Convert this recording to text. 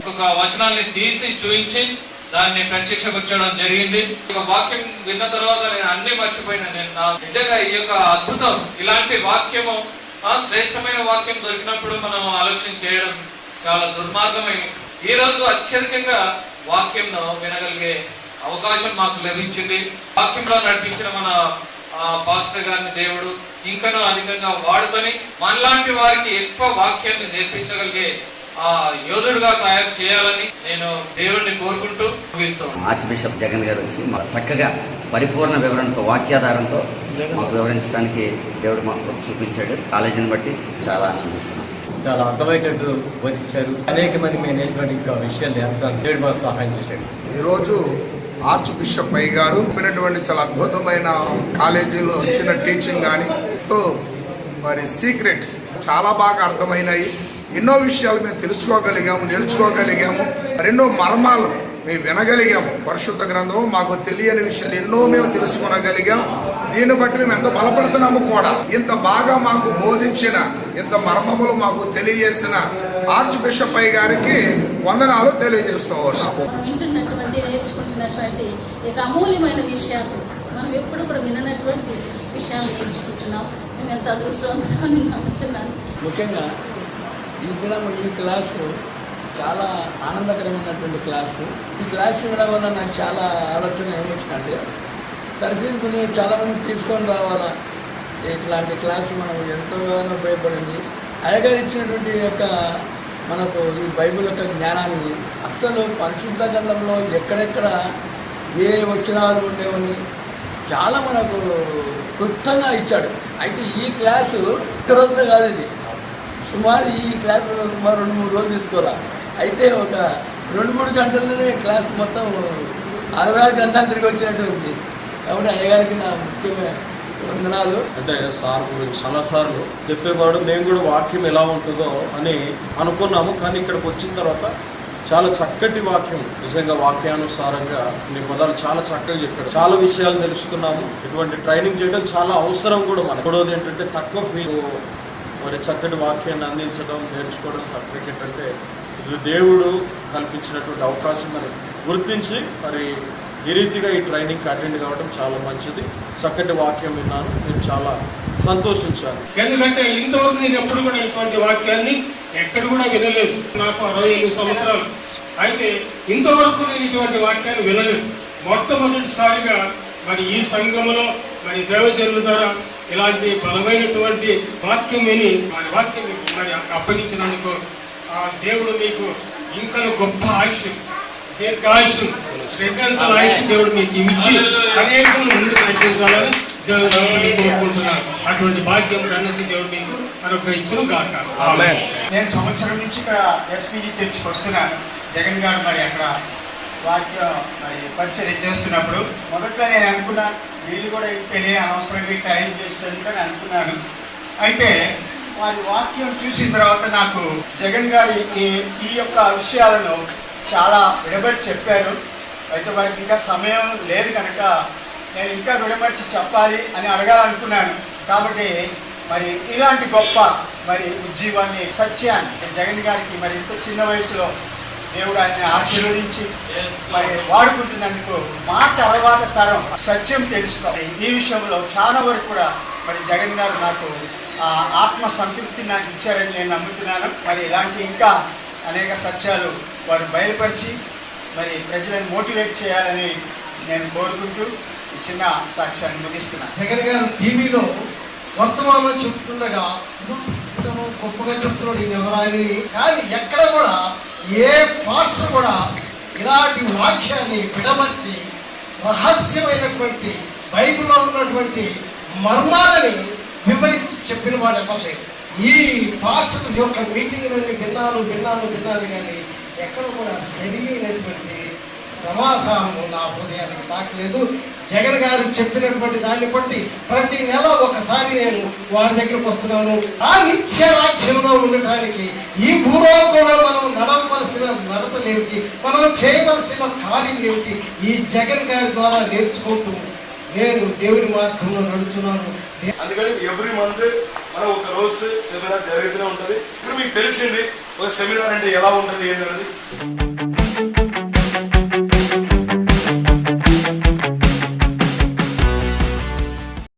ఒక వచనాన్ని తీసి చూపించి దాన్ని ప్రత్యక్షపరచడం జరిగింది. ఒక వాక్యం విన్న తర్వాత నేను అన్ని మర్చిపోయినా. నేను నిజంగా ఈ యొక్క అద్భుతం, ఇలాంటి వాక్యము శ్రేష్టమైన వాక్యం దొరికినప్పుడు మనం ఆలోచన చేయడం చాలా దుర్మార్గమై ఈ రోజు అత్యధికంగా వాక్యంను వినగలిగే అవకాశం మాకు లభించింది. వాక్యంలో నడిపించిన మన పాస్టర్ గారిని దేవుడు ఇంకనూ అధికంగా వాడుకొని మనలాంటి వారికి ఎక్కువ వాక్యాన్ని నేర్పించగలిగే యోధుడుగా తయారు చేయాలని నేను దేవుడిని కోరుకుంటూ ముగిస్తాను. ఆర్చ్ బిషప్ జగన్ గారు వచ్చి చక్కగా పరిపూర్ణ వివరణతో వాక్యాధారంతో మాకు వివరించడానికి దేవుడు మాకు చూపించాడు. కాలేజీని బట్టి చాలా ఆనందిస్తున్నాం. చాలా అర్థమయ్యేటట్టు బోధించారు. అనేక మంది మేనేజ్మెంట్ విషయాలు దేవుడు మాకు సహాయం చేశాడు. ఈరోజు ఆర్చ్ బిషప్ అయ్య గారు చెప్పినటువంటి చాలా అద్భుతమైన కాలేజీలో వచ్చిన టీచింగ్ కానీ మరి సీక్రెట్స్ చాలా బాగా అర్థమైనాయి. ఎన్నో విషయాలు మేము తెలుసుకోగలిగాము, నేర్చుకోగలిగాము. మరెన్నో మర్మాలు మేము వినగలిగాము. పరిశుద్ధ గ్రంథము మాకు తెలియని విషయాలు ఎన్నో మేము తెలుసుకోగలిగాం. దీన్ని బట్టి మేము ఎంత బలపడుతున్నాము కూడా. ఇంత బాగా మాకు బోధించిన, ఇంత మర్మములు మాకు తెలియజేసిన ఆర్చ్ బిషప్ అయ్య గారికి వందనాలు తెలియజేస్తూ ఉన్నాము. నేర్చుకుంటున్నటువంటి అమూల్యమైన విషయాలు మనం ఎప్పుడు కూడా విననటువంటి విషయాలు నేర్చుకుంటున్నాం. మేము ఎంత అదృష్టవంతులని నమ్ముతున్నాను. ముఖ్యంగా ఈ దినం ఈ క్లాసు చాలా ఆనందకరమైనటువంటి క్లాసు. ఈ క్లాస్ ఇవ్వడం వల్ల నాకు చాలా ఆలోచన ఏమొచ్చిందంటే తరగతులు చాలామంది తీసుకొని రావాలా. ఇట్లాంటి క్లాసు మనకు ఎంతోగానో ఉపయోగపడింది. అయ్యగారు ఇచ్చినటువంటి యొక్క మనకు ఈ బైబిల్ యొక్క జ్ఞానాన్ని అస్సలు పరిశుద్ధ గ్రంథంలో ఎక్కడెక్కడ ఏ వచనాలు ఉండేవని చాలా మనకు క్లుప్తంగా ఇచ్చాడు. అయితే ఈ క్లాసు రోజుతో కాదు, ఇది సుమారు ఈ క్లాసు సుమారు 2-3 రోజులు తీసుకోరా. అయితే ఒక 2-3 గంటల్లోనే క్లాస్ మొత్తం 60 గ్రంథాలు తిరిగి వచ్చినట్టు ఉంది. కాబట్టి అయ్యగారికి నా ముఖ్యమైన వందనాలు. అంటే సార్ గురించి చాలాసార్లు చెప్పేవాడు, మేము కూడా వాక్యం ఎలా ఉంటుందో అని అనుకున్నాము. కానీ ఇక్కడికి వచ్చిన తర్వాత చాలా చక్కటి వాక్యం, నిజంగా వాక్యానుసారంగా నీ పదాలు చాలా చక్కగా చెప్పాడు. చాలా విషయాలు తెలుసుకున్నాము. ఇటువంటి ట్రైనింగ్ చేయడం చాలా అవసరం కూడా మనకు. మూడవది ఏంటంటే తక్కువ ఫీజు మరి చక్కటి వాక్యాన్ని అందించడం, నేర్చుకోవడం సర్టిఫికెట్ అంటే ఇది దేవుడు కల్పించినటువంటి అవకాశం అని గుర్తించి మరి ఈ రీతిగా ఈ ట్రైనింగ్కి అటెండ్ కావడం చాలా మంచిది. చక్కటి వాక్యం విన్నాను, నేను చాలా సంతోషించాను. ఎందుకంటే ఇంతవరకు నేను ఎప్పుడు కూడా ఇటువంటి వాక్యాన్ని ఎక్కడ కూడా వినలేదు. నాకు 65 సంవత్సరాలు. అయితే ఇంతవరకు నేను ఇటువంటి వాక్యాన్ని వినలేదు. మొట్టమొదటిసారిగా మరి ఈ సంఘములో మరి దేవజనుల ద్వారా ఇలాంటి బలమైనటువంటి వాక్యం విని మరి వాక్యం మరి అప్పగించినందుకు దేవుడు మీకు ఇంకా గొప్ప ఆయుష్, దీర్ఘాయుష్, శ్రీకంతల ఆయుష్ దేవుడు మీకు ఇచ్చి అనేకలు ముందుకు నడిపించాలని దేవుడు కోరుకుంటున్నాను. అటువంటి భాగ్యం అన్నది దేవుడు మీకు అనుగ్రహించును గాక. నేను సంవత్సరం నుంచి ఇక్కడ ఎస్పీజీ చర్చికి వస్తున్నాను. జగన్ గారు మరి అక్కడ వాక్యం మరి పరిచయం చేస్తున్నప్పుడు మొదట్లో నేను అనుకున్నాను, వీళ్ళు కూడా ఇంతేనే అనవసరంగా టైం చేస్తుందని అనుకున్నాను. అయితే వారి వాక్యం చూసిన తర్వాత నాకు జగన్ గారి ఈ యొక్క విషయాలను చాలా విడబడి చెప్పారు. అయితే వారికి ఇంకా సమయం లేదు కనుక నేను ఇంకా విడమర్చి చెప్పాలి అని అడగాలనుకున్నాను. కాబట్టి మరి ఇలాంటి గొప్ప మరి ఉజ్జీవాన్ని, సత్యాన్ని జగన్ గారికి మరి ఇంత చిన్న వయసులో దేవుడు ఆయన్ని ఆశీర్వదించి మరి వాడుకుంటున్నందుకు మా తర్వాత తరం సత్యం తెలుసుకోవాలి. ఈ విషయంలో చాలా వరకు కూడా మరి జగన్ గారు నాకు ఆత్మ సంతృప్తి నాకు ఇచ్చారని నేను నమ్ముతున్నాను. మరి ఇలాంటి ఇంకా అనేక సత్యాలు వారు బయలుపరిచి మరి ప్రజలను మోటివేట్ చేయాలని నేను కోరుకుంటూ ఈ చిన్న సాక్ష్యాన్ని ముగిస్తున్నాను. జగన్ గారు టీవీలో వర్తమానంలో చెప్తుండగా గొప్పగా చెప్తున్నాడు ఈయన ఎవరాని. కానీ ఎక్కడ కూడా ఏ పాస్టర్ కూడా ఇలాంటి వాక్యాన్ని విడమర్చి రహస్యమైనటువంటి బైబిల్లో ఉన్నటువంటి మర్మాలని వివరించి చెప్పిన వాడు ఎవరలేదు. ఈ పాస్టర్ యొక్క మీటింగ్లన్నీ విన్నాను కానీ ఎక్కడ కూడా సరి అయినటువంటి సమాధానం నా హృదయానికి తాకలేదు. జగన్ గారు చెప్పినటువంటి దాన్ని బట్టి ప్రతి నెల ఒకసారి నేను వారి దగ్గరకు వస్తున్నాను. ఆ నిత్య రాజ్యంలో ఉండటానికి ఈ భూలోకంలో మనం నడవలసిన నడతలేమిటి, మనం చేయవలసిన కార్యం ఏమిటి, ఈ జగన్ గారి ద్వారా నేర్చుకుంటూ నేను దేవుని మార్గంలో నడుచున్నాను. అందుకని ఎవ్రీ మంత్ మనం ఒక రోజు సెమినార్ జరుగుతూనే ఉంటుంది. ఇప్పుడు మీకు తెలిసింది ఒక సెమినార్ అంటే ఎలా ఉంటుంది ఏంటనేది.